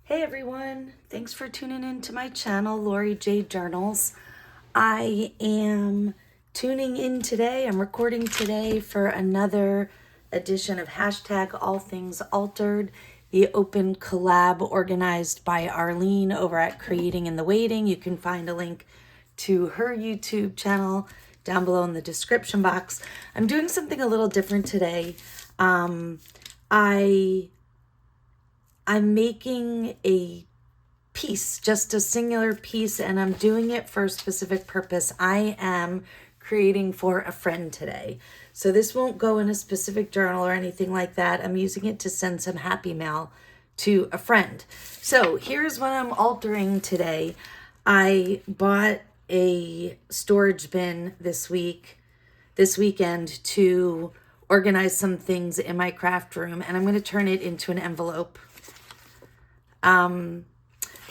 Hey everyone, thanks for tuning in to my channel, Lori J Journals. I am tuning in today, I'm recording today for another edition of hashtag All Things Altered, the open collab organized by Arlene over at Creating in the Waiting. You can find a link to her YouTube channel down below in the description box. I'm doing something a little different today. I'm making a piece, just a singular piece, and I'm doing it for a specific purpose. I am creating for a friend today. So this won't go in a specific journal or anything like that. I'm using it to send some happy mail to a friend. So here's what I'm altering today. I bought a storage bin this weekend to organize some things in my craft room, and I'm going to turn it into an envelope.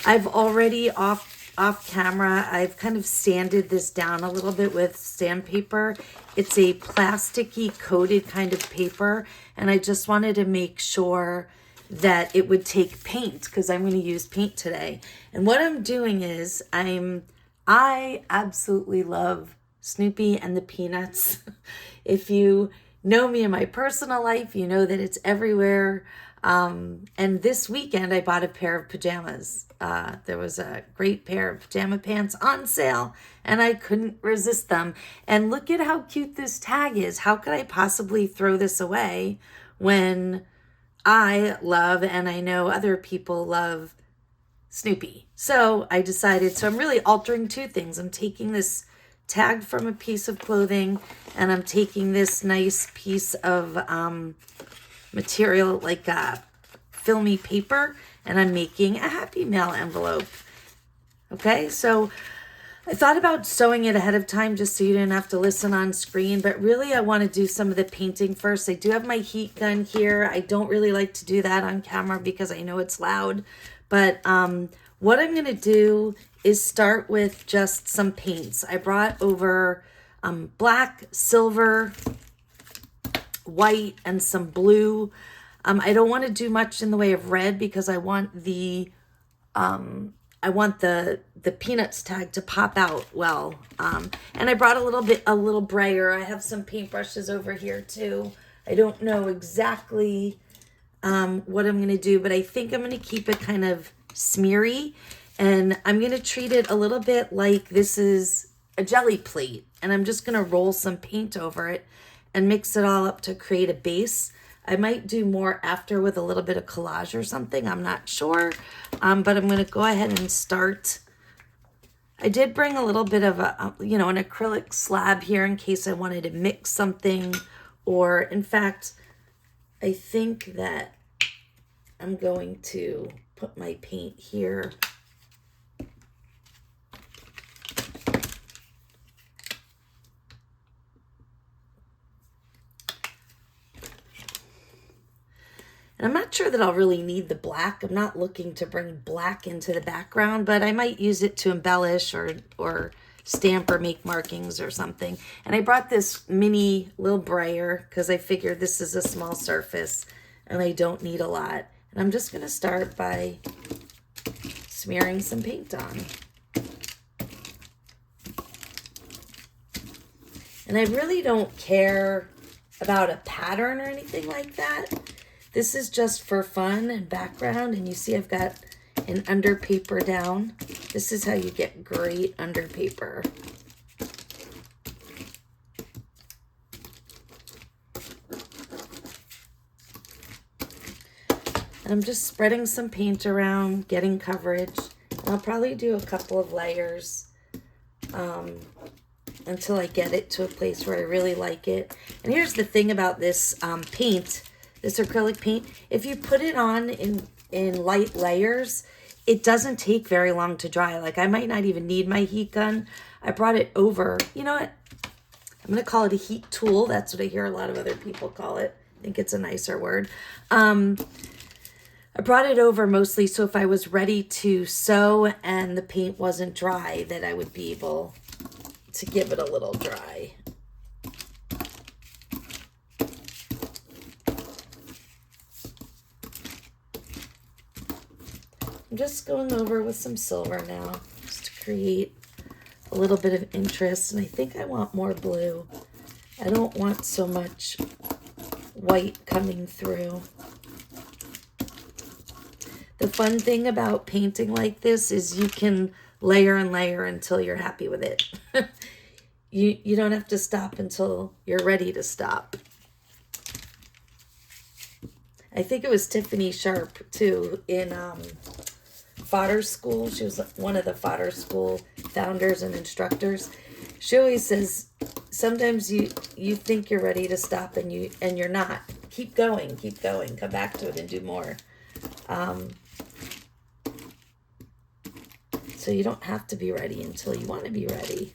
I've already off camera, I've kind of sanded this down a little bit with sandpaper. It's a plasticky coated kind of paper, and I just wanted to make sure that it would take paint because I'm going to use paint today. And what I'm doing is I absolutely love Snoopy and the Peanuts. If you know me in my personal life, you know that it's everywhere. And this weekend I bought a pair of pajamas. There was a great pair of pajama pants on sale and I couldn't resist them. And look at how cute this tag is. How could I possibly throw this away when I love, and I know other people love, Snoopy? So I decided, so I'm really altering two things. I'm taking this tag from a piece of clothing and I'm taking this nice piece of, material like filmy paper, and I'm making a happy mail envelope. Okay, so I thought about sewing it ahead of time just so you didn't have to listen on screen, but really I want to do some of the painting first. I do have my heat gun here. I don't really like to do that on camera because I know it's loud, but what I'm going to do is start with just some paints. I brought over black, silver, white, and some blue. I don't want to do much in the way of red because I want the Peanuts tag to pop out well. And I brought a little brayer. I have some paintbrushes over here too. I don't know exactly what I'm going to do, but I think I'm going to keep it kind of smeary, and I'm going to treat it a little bit like this is a jelly plate, and I'm just going to roll some paint over it and mix it all up to create a base. I might do more after with a little bit of collage or something. I'm not sure, but I'm going to go ahead and start. I did bring a little bit of an acrylic slab here in case I wanted to mix something, or in fact, I think that I'm going to put my paint here. And I'm not sure that I'll really need the black. I'm not looking to bring black into the background, but I might use it to embellish or stamp or make markings or something. And I brought this mini little brayer because I figured this is a small surface and I don't need a lot. And I'm just going to start by smearing some paint on. And I really don't care about a pattern or anything like that. This is just for fun and background, and you see I've got an under paper down. This is how you get great under paper. And I'm just spreading some paint around, getting coverage. And I'll probably do a couple of layers until I get it to a place where I really like it. And here's the thing about this paint. This acrylic paint, if you put it on in light layers, it doesn't take very long to dry. Like I might not even need my heat gun. I brought it over. You know what? I'm going to call it a heat tool. That's what I hear a lot of other people call it. I think it's a nicer word. I brought it over mostly so if I was ready to sew and the paint wasn't dry, that I would be able to give it a little dry. I'm just going over with some silver now, just to create a little bit of interest. And I think I want more blue. I don't want so much white coming through. The fun thing about painting like this is you can layer and layer until you're happy with it. You don't have to stop until you're ready to stop. I think it was Tiffany Sharp too in Fodder School. She was one of the Fodder School founders and instructors. She always says sometimes you think you're ready to stop and you're not. Keep going, come back to it and do more. So you don't have to be ready until you want to be ready.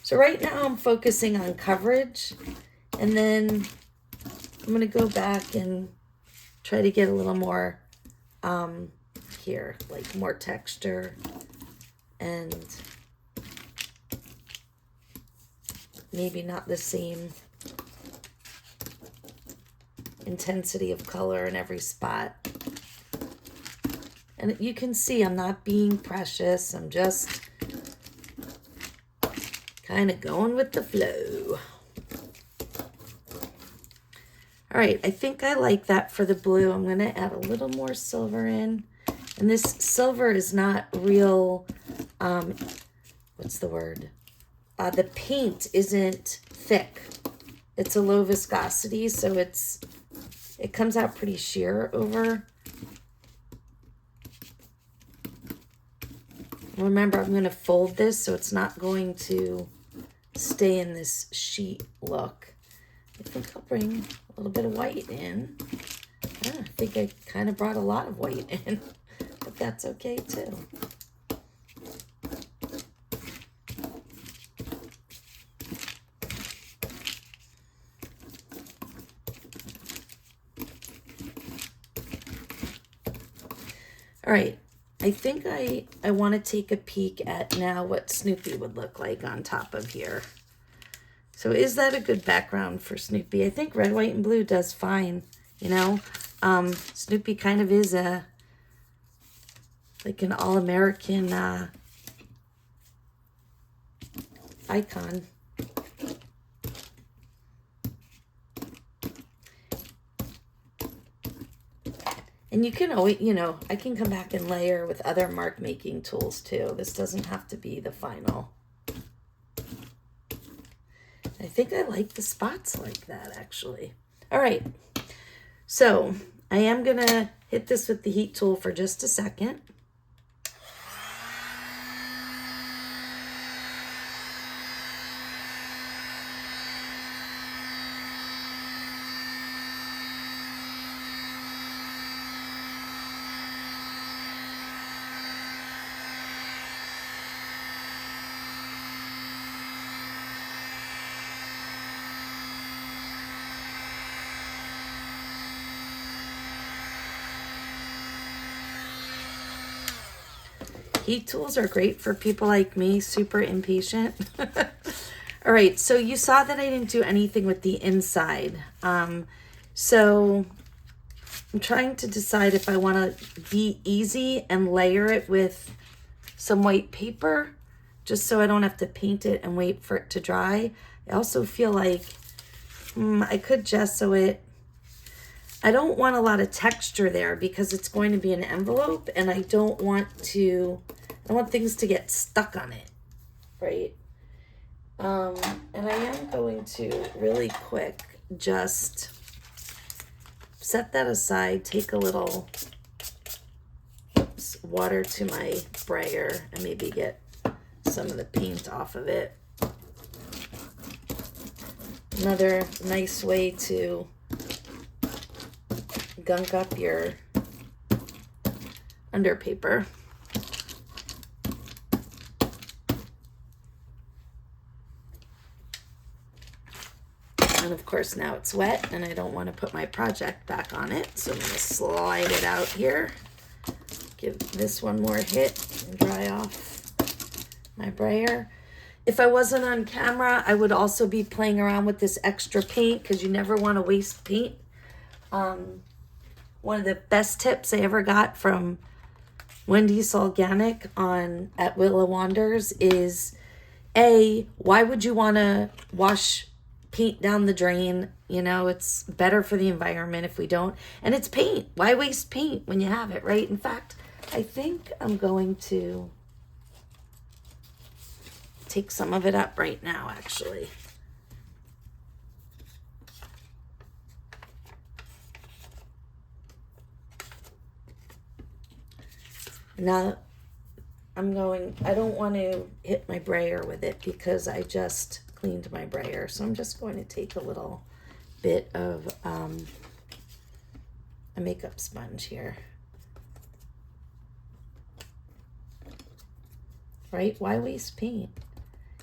So right now I'm focusing on coverage, and then I'm going to go back and try to get a little more here, like more texture and maybe not the same intensity of color in every spot. And you can see I'm not being precious. I'm just kind of going with the flow. All right, I think I like that for the blue. I'm going to add a little more silver in. And this silver is not real, what's the word? The paint isn't thick. It's a low viscosity, so it comes out pretty sheer over. Remember, I'm going to fold this so it's not going to stay in this sheet look. I think I'll bring a little bit of white in. I think I kind of brought a lot of white in, but that's okay too. All right. I think I want to take a peek at now what Snoopy would look like on top of here. So is that a good background for Snoopy? I think red, white, and blue does fine, you know. Snoopy kind of is like an all-American icon. And you can always, you know, I can come back and layer with other mark making tools too. This doesn't have to be the final. I think I like the spots like that actually. All right, so I am gonna hit this with the heat tool for just a second. Heat tools are great for people like me, super impatient. All right, so you saw that I didn't do anything with the inside. So I'm trying to decide if I want to be easy and layer it with some white paper, just so I don't have to paint it and wait for it to dry. I also feel like I could gesso it. I don't want a lot of texture there because it's going to be an envelope, and I want things to get stuck on it, right? And I am going to really quick just set that aside, take a little water to my brayer and maybe get some of the paint off of it. Another nice way to gunk up your under paper. And of course now it's wet and I don't want to put my project back on it, so I'm going to slide it out here. Give this one more hit and dry off my brayer. If I wasn't on camera, I would also be playing around with this extra paint because you never want to waste paint. One of the best tips I ever got from Wendy's Organic on at Willow Wanders is why would you want to wash paint down the drain? You know, it's better for the environment if we don't. And it's paint. Why waste paint when you have it, right? In fact, I think I'm going to take some of it up right now, actually. Now, I don't want to hit my brayer with it because I just cleaned my brayer. So I'm just going to take a little bit of a makeup sponge here. Right? Why waste paint?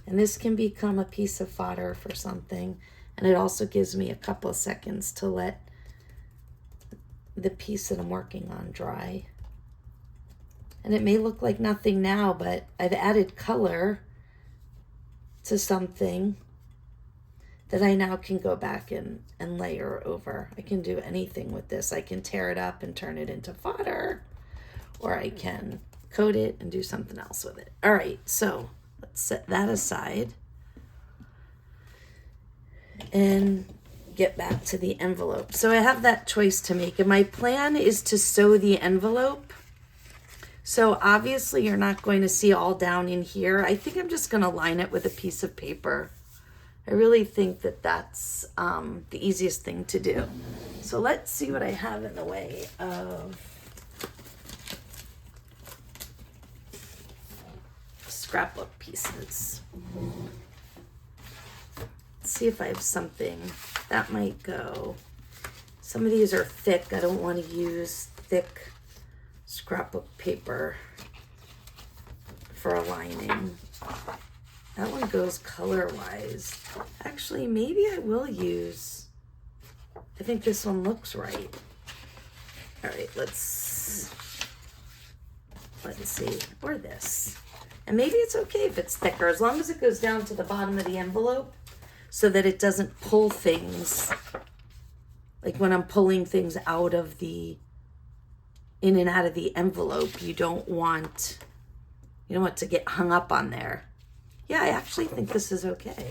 And this can become a piece of fodder for something. And it also gives me a couple of seconds to let the piece that I'm working on dry. And it may look like nothing now, but I've added color to something that I now can go back and layer over. I can do anything with this. I can tear it up and turn it into fodder, or I can coat it and do something else with it. All right, so let's set that aside and get back to the envelope. So I have that choice to make, and my plan is to sew the envelope. So obviously you're not going to see all down in here. I think I'm just going to line it with a piece of paper. I really think that that's the easiest thing to do. So let's see what I have in the way of scrapbook pieces. Let's see if I have something that might go. Some of these are thick. I don't want to use thick scrapbook paper for a lining. That one goes color-wise. Actually, maybe I will use, I think this one looks right. All right, let's see, or this. And maybe it's okay if it's thicker, as long as it goes down to the bottom of the envelope so that it doesn't pull things, like when I'm pulling things out of in and out of the envelope, you don't want to get hung up on there. Yeah, I actually think this is okay.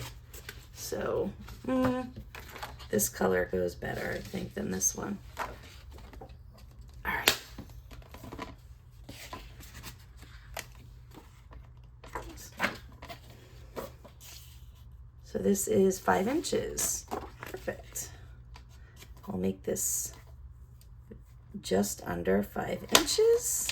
So, this color goes better, I think, than this one. All right. So this is 5 inches. Perfect. I'll make this just under 5 inches.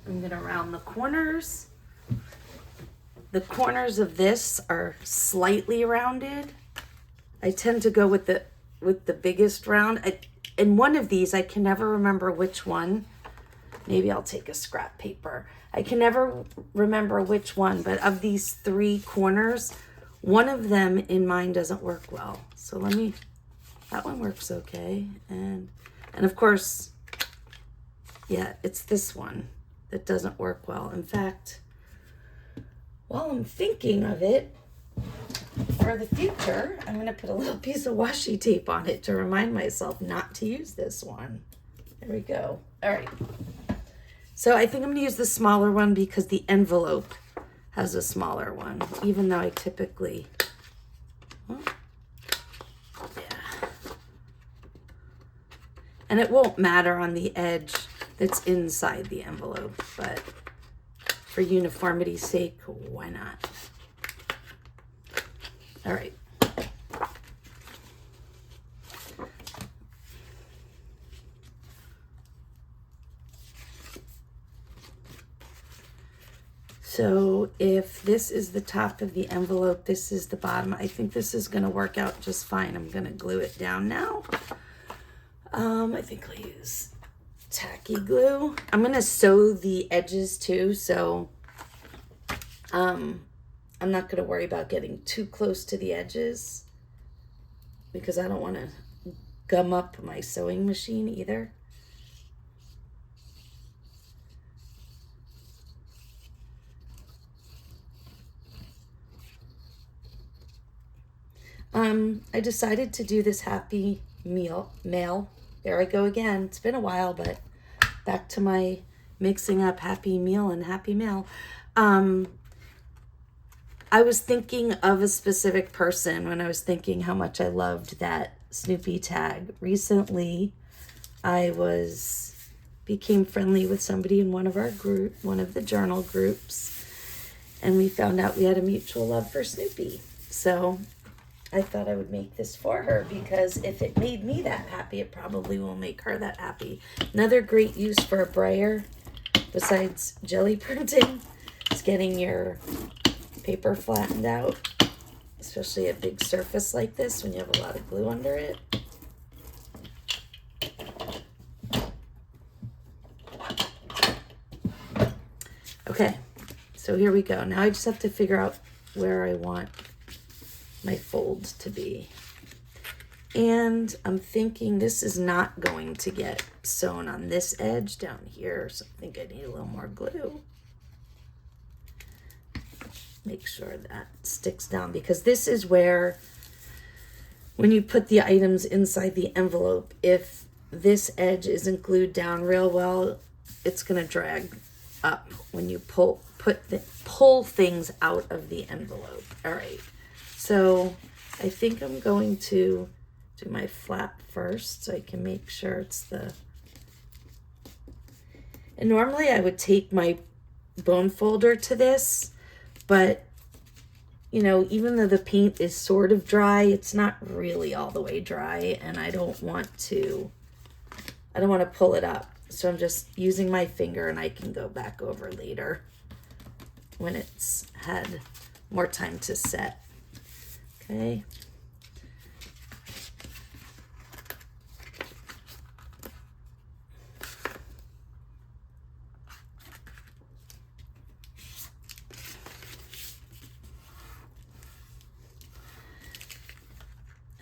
I'm going to round the corners. The corners of this are slightly rounded. I tend to go with the biggest round. In one of these, I can never remember which one. Maybe I'll take a scrap paper. I can never remember which one, but of these 3 corners, one of them in mine doesn't work well. So that one works okay. And of course, yeah, it's this one that doesn't work well. In fact, while I'm thinking of it, for the future, I'm going to put a little piece of washi tape on it to remind myself not to use this one. There we go. All right. So I think I'm going to use the smaller one because the envelope has a smaller one, even though I typically, yeah. And it won't matter on the edge that's inside the envelope, but for uniformity's sake, why not? All right. So if this is the top of the envelope, this is the bottom, I think this is going to work out just fine. I'm going to glue it down now. I think I'll use tacky glue. I'm going to sew the edges too, so I'm not going to worry about getting too close to the edges because I don't want to gum up my sewing machine either. I decided to do this happy mail. There I go again. It's been a while, but back to my mixing up happy meal and happy mail. I was thinking of a specific person when I was thinking how much I loved that Snoopy tag. Recently, became friendly with somebody in one of the journal groups, and we found out we had a mutual love for Snoopy. So I thought I would make this for her, because if it made me that happy, it probably will make her that happy. Another great use for a brayer, besides jelly printing, is getting your paper flattened out, especially a big surface like this when you have a lot of glue under it. Okay, so here we go. Now I just have to figure out where I want my folds to be. And I'm thinking this is not going to get sewn on this edge down here, so I think I need a little more glue. Make sure that sticks down, because this is where, when you put the items inside the envelope, if this edge isn't glued down real well, it's going to drag up when you pull things out of the envelope. All right, so I think I'm going to do my flap first so I can make sure it's the, and normally I would take my bone folder to this, but you know, even though the paint is sort of dry, it's not really all the way dry, and I don't want to pull it up. So I'm just using my finger, and I can go back over later when it's had more time to set. Okay.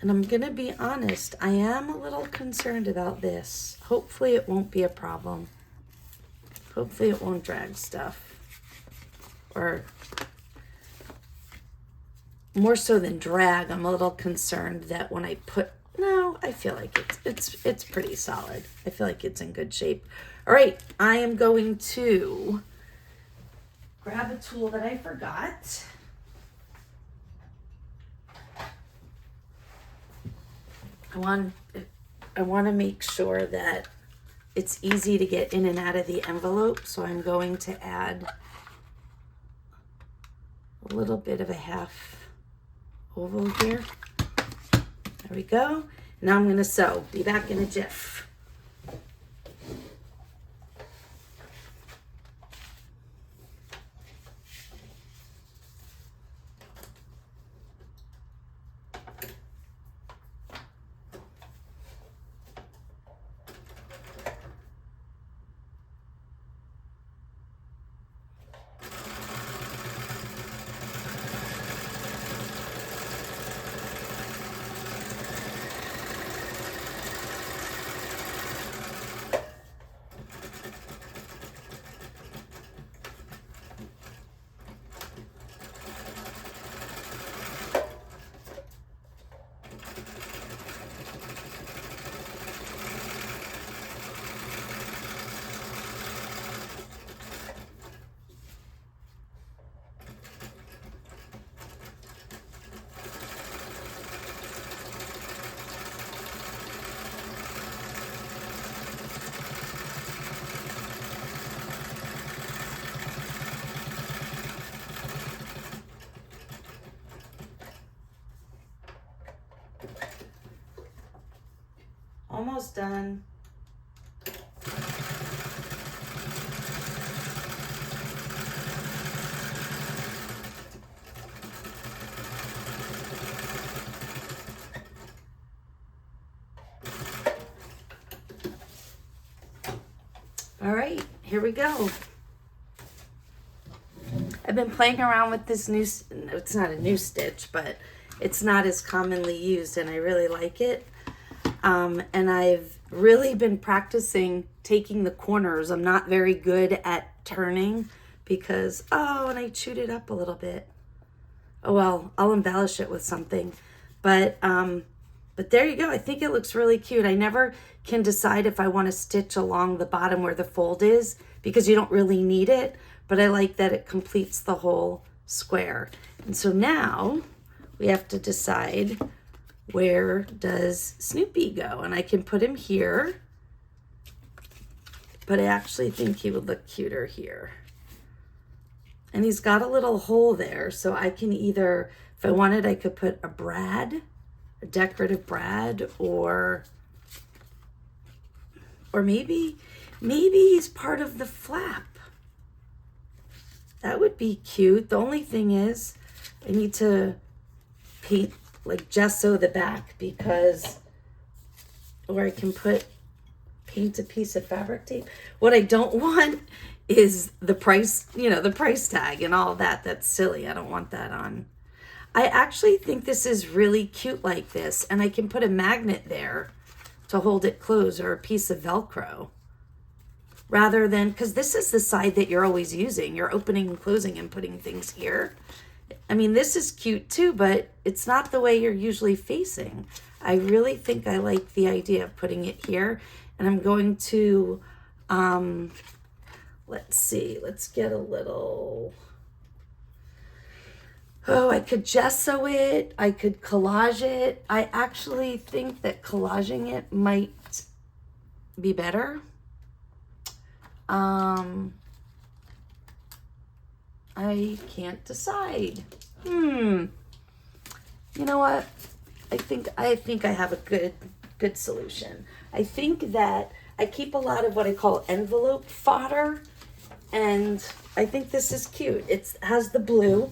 And I'm going to be honest, I am a little concerned about this. Hopefully it won't be a problem. Hopefully it won't drag stuff. Or more so than drag, I'm a little concerned that when I no, I feel like it's pretty solid. I feel like it's in good shape. All right, I am going to grab a tool that I forgot. I want to make sure that it's easy to get in and out of the envelope, so I'm going to add a little bit of a half oval here. There we go. Now I'm going to sew. Be back in a jiff. Almost done. All right, here we go. I've been playing around with this new, it's not a new stitch, but it's not as commonly used, and I really like it. And I've really been practicing taking the corners. I'm not very good at turning because, and I chewed it up a little bit. Oh well, I'll embellish it with something. But there you go. I think it looks really cute. I never can decide if I want to stitch along the bottom where the fold is because you don't really need it, but I like that it completes the whole square. And so now we have to decide, where does Snoopy go? And I can put him here, but I actually think he would look cuter here. And he's got a little hole there, so I can either, if I wanted, I could put a brad, a decorative brad, or maybe he's part of the flap. That would be cute. The only thing is I need to paint, like gesso the back, because, or I can paint a piece of fabric tape. What I don't want is the price, the price tag and all that. That's silly. I don't want that on. I actually think this is really cute like this, and I can put a magnet there to hold it closed, or a piece of Velcro, rather than, because this is the side that you're always using. You're opening and closing and putting things here. I mean, this is cute too, but it's not the way you're usually facing. I really think I like the idea of putting it here, and I'm going to, let's see, let's get a little, I could gesso it, I could collage it. I actually think that collaging it might be better. I can't decide. You know what? I think I have a good solution. I think that I keep a lot of what I call envelope fodder, and I think this is cute. It has the blue,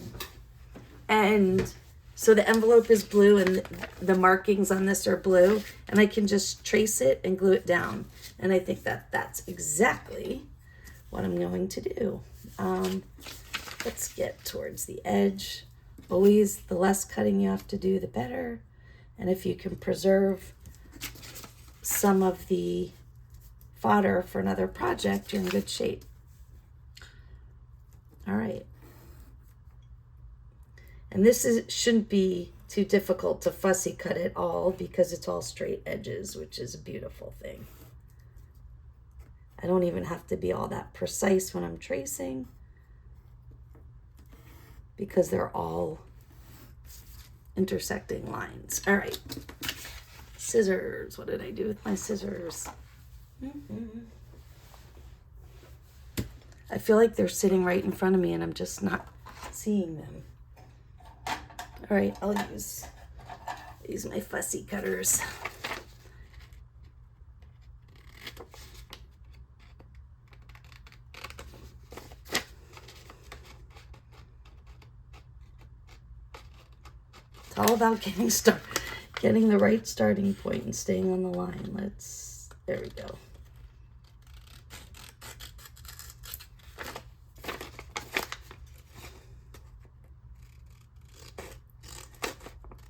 and so the envelope is blue and the markings on this are blue, and I can just trace it and glue it down. And I think that that's exactly what I'm going to do. Let's get towards the edge. Always, the less cutting you have to do, the better. And if you can preserve some of the fodder for another project, you're in good shape. All right. And this shouldn't be too difficult to fussy cut it all, because it's all straight edges, which is a beautiful thing. I don't even have to be all that precise when I'm tracing, because they're all intersecting lines. All right. Scissors. What did I do with my scissors? I feel like they're sitting right in front of me and I'm just not seeing them. All right, I'll use my fussy cutters. It's all about getting the right starting point and staying on the line. There we go.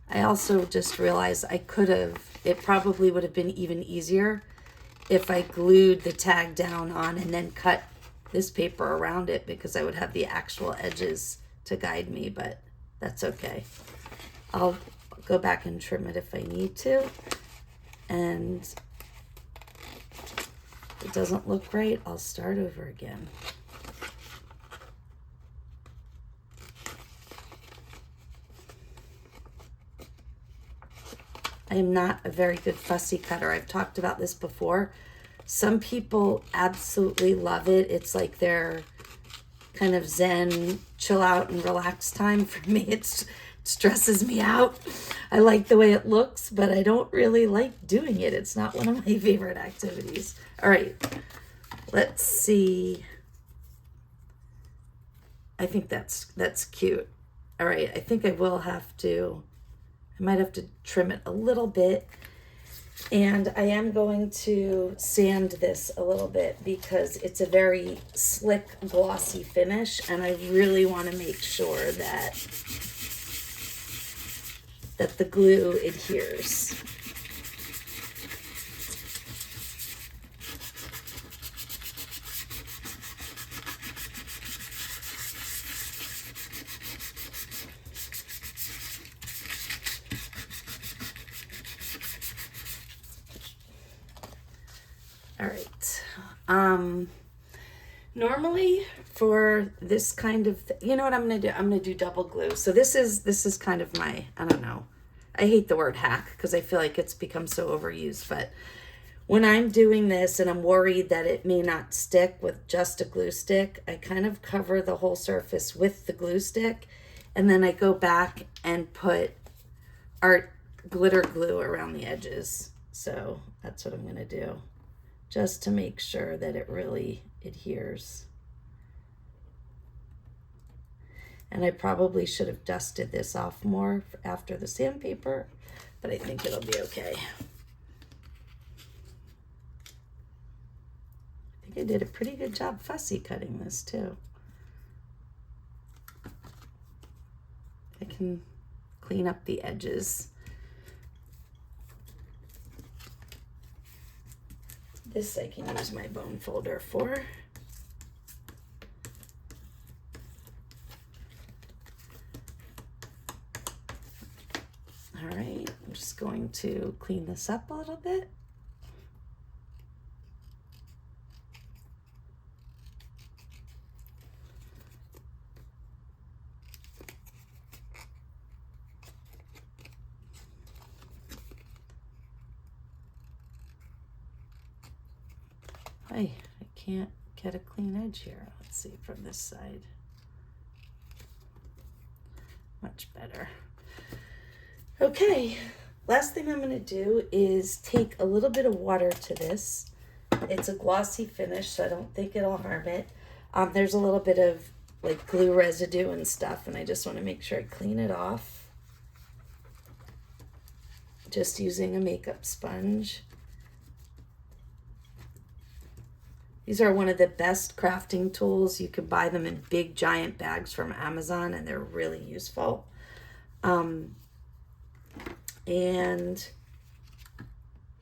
I also just realized it probably would have been even easier if I glued the tag down on and then cut this paper around it, because I would have the actual edges to guide me, but that's okay. I'll go back and trim it if I need to. And if it doesn't look right, I'll start over again. I am not a very good fussy cutter. I've talked about this before. Some people absolutely love it. It's like their kind of zen, chill out and relax time. For me, it stresses me out. I like the way it looks, but I don't really like doing it. It's not one of my favorite activities. All right, let's see. I think that's cute. All right, I think I might have to trim it a little bit, and I am going to sand this a little bit because it's a very slick, glossy finish, and I really want to make sure that the glue adheres. Normally for this kind of, you know what I'm going to do? I'm going to do double glue. So this is kind of my, I don't know. I hate the word hack because I feel like it's become so overused, but when I'm doing this and I'm worried that it may not stick with just a glue stick, I kind of cover the whole surface with the glue stick, and then I go back and put art glitter glue around the edges. So that's what I'm going to do, just to make sure that it really adheres. And I probably should have dusted this off more after the sandpaper, but I think it'll be okay. I think I did a pretty good job fussy cutting this too. I can clean up the edges. This I can use my bone folder for. All right, I'm just going to clean this up a little bit. I can't get a clean edge here. Let's see from this side. Much better. Okay, last thing I'm going to do is take a little bit of water to this. It's a glossy finish, so I don't think it'll harm it. There's a little bit of like glue residue and stuff, and I just want to make sure I clean it off. Just using a makeup sponge. These are one of the best crafting tools. You can buy them in big giant bags from Amazon, and they're really useful. And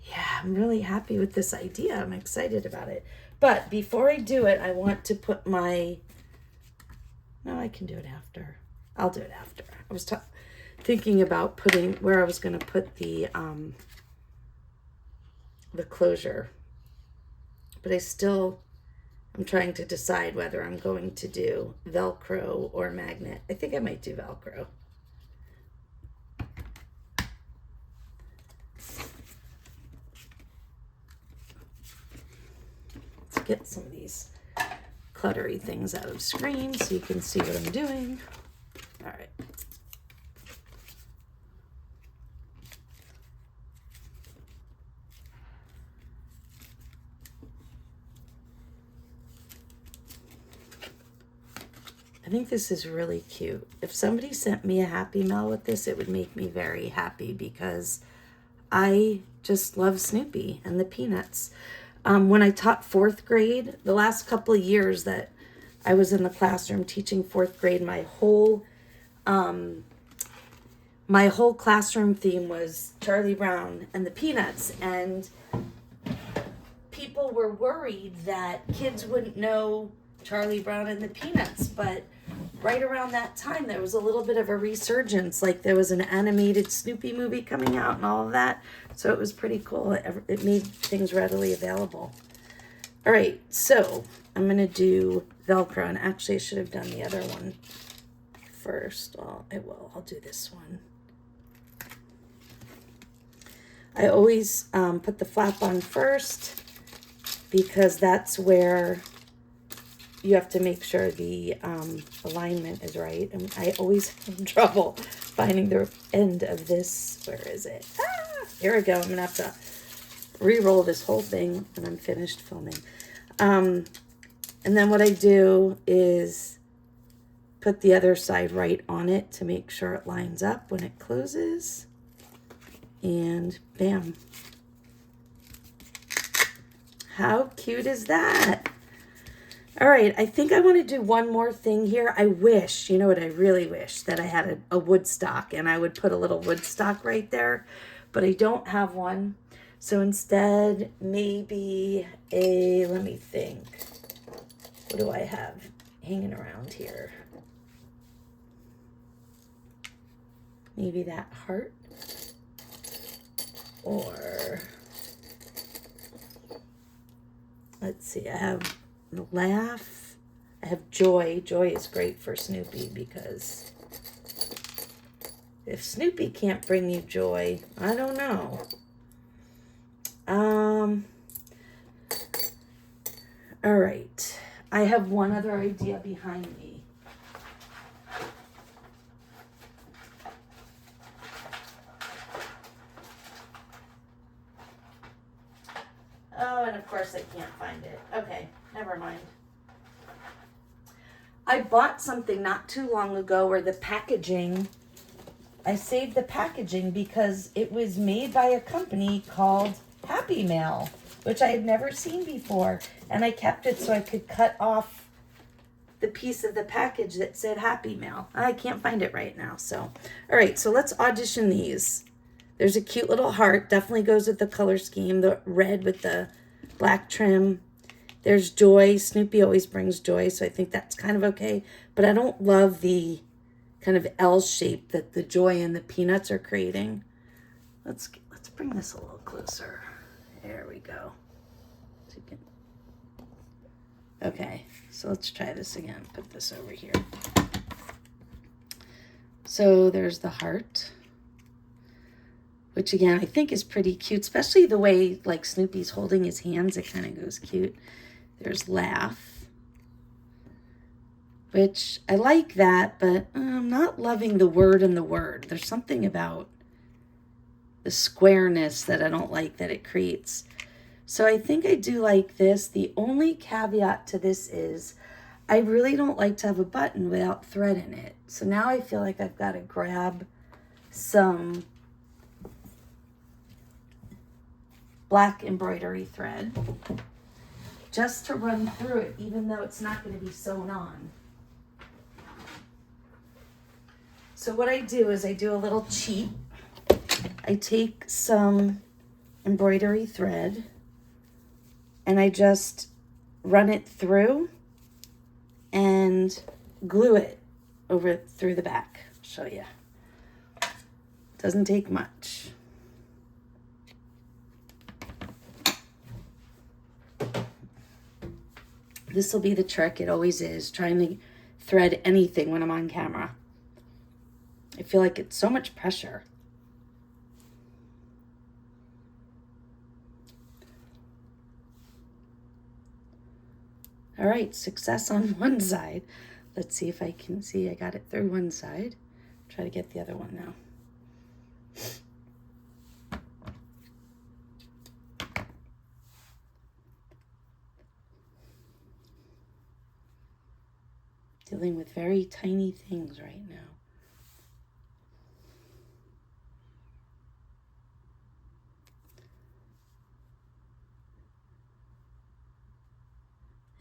yeah, I'm really happy with this idea. I'm excited about it. But before I do it, I want to put my, no, I can do it after. I'll do it after. I was thinking about putting where I was going to put the closure. But I'm trying to decide whether I'm going to do Velcro or magnet. I think I might do Velcro. Let's get some of these cluttery things out of screen so you can see what I'm doing. All right. I think this is really cute. If somebody sent me a Happy Mail with this, it would make me very happy because I just love Snoopy and the Peanuts. When I taught fourth grade, the last couple of years that I was in the classroom teaching fourth grade, my whole classroom theme was Charlie Brown and the Peanuts, and people were worried that kids wouldn't know Charlie Brown and the Peanuts, but right around that time there was a little bit of a resurgence, like there was an animated Snoopy movie coming out and all of that, so it was pretty cool. It made things readily available. All right, so I'm gonna do Velcro, and actually I should have done the other one first. Well, I'll do this one. I always put the flap on first because that's where you have to make sure the alignment is right. And I always have trouble finding the end of this. Where is it? Ah, here we go. I'm going to have to re-roll this whole thing when I'm finished filming. And then what I do is put the other side right on it to make sure it lines up when it closes. And bam. How cute is that? All right, I think I want to do one more thing here. I wish, you know what I really wish, that I had a wood stock and I would put a little wood stock right there, but I don't have one. So instead, maybe let me think. What do I have hanging around here? Maybe that heart, or let's see, I have laugh. I have joy. Joy is great for Snoopy because if Snoopy can't bring you joy, I don't know. All right. I have one other idea behind me. Oh, and of course I can't find it. Okay, never mind. I bought something not too long ago where the packaging, I saved the packaging because it was made by a company called Happy Mail, which I had never seen before. And I kept it so I could cut off the piece of the package that said Happy Mail. I can't find it right now. So, all right, so let's audition these. There's a cute little heart. Definitely goes with the color scheme. The red with the black trim. There's joy. Snoopy always brings joy, so I think that's kind of okay. But I don't love the kind of L shape that the joy and the peanuts are creating. Let's bring this a little closer. There we go. So you can... Okay, so let's try this again. Put this over here. So there's the heart, which again I think is pretty cute, especially the way like Snoopy's holding his hands. It kind of goes cute. There's laugh, which I like that, but I'm not loving the word in the word. There's something about the squareness that I don't like that it creates. So I think I do like this. The only caveat to this is I really don't like to have a button without thread in it. So now I feel like I've got to grab some black embroidery thread just to run through it, even though it's not going to be sewn on. So what I do is I do a little cheat. I take some embroidery thread and I just run it through and glue it over through the back. I'll show you. Doesn't take much. This will be the trick. It always is, trying to thread anything when I'm on camera. I feel like it's so much pressure. All right, success on one side. Let's see if I can see. I got it through one side. Try to get the other one now. Dealing with very tiny things right now.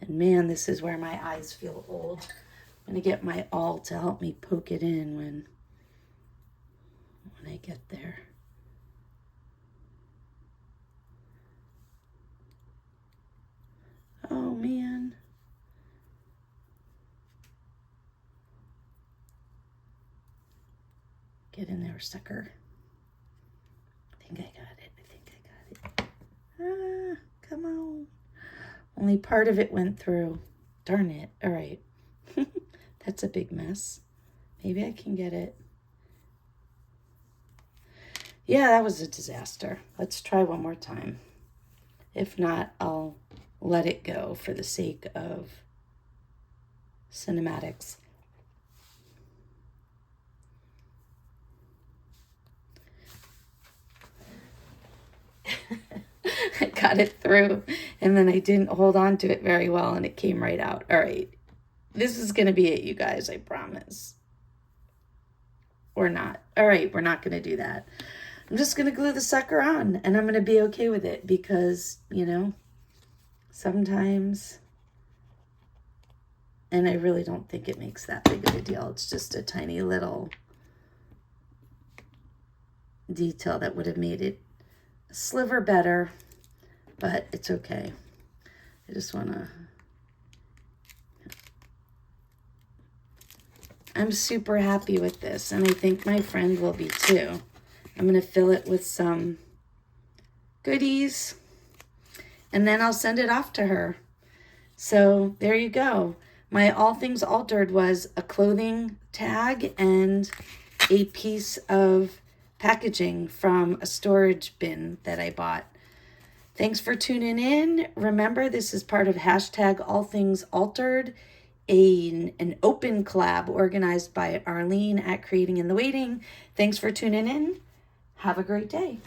And man, this is where my eyes feel old. I'm going to get my awl to help me poke it in when I get there. Oh, man. Get in there, sucker. I think I got it. Ah, come on. Only part of it went through. Darn it. All right. That's a big mess. Maybe I can get it. Yeah, that was a disaster. Let's try one more time. If not, I'll let it go for the sake of cinematics. I got it through and then I didn't hold on to it very well and it came right out. All right. This is going to be it, you guys, I promise. Or not. All right, we're not going to do that. I'm just going to glue the sucker on and I'm going to be okay with it because, you know, sometimes, and I really don't think it makes that big of a deal. It's just a tiny little detail that would have made it a sliver better, but it's okay. I just want to, I'm super happy with this, and I think my friend will be too. I'm going to fill it with some goodies, and then I'll send it off to her. So there you go. My All Things Altered was a clothing tag and a piece of packaging from a storage bin that I bought. Thanks for tuning in. Remember, this is part of hashtag All Things Altered, an open collab organized by Arlene at Creating in the Waiting. Thanks for tuning in. Have a great day.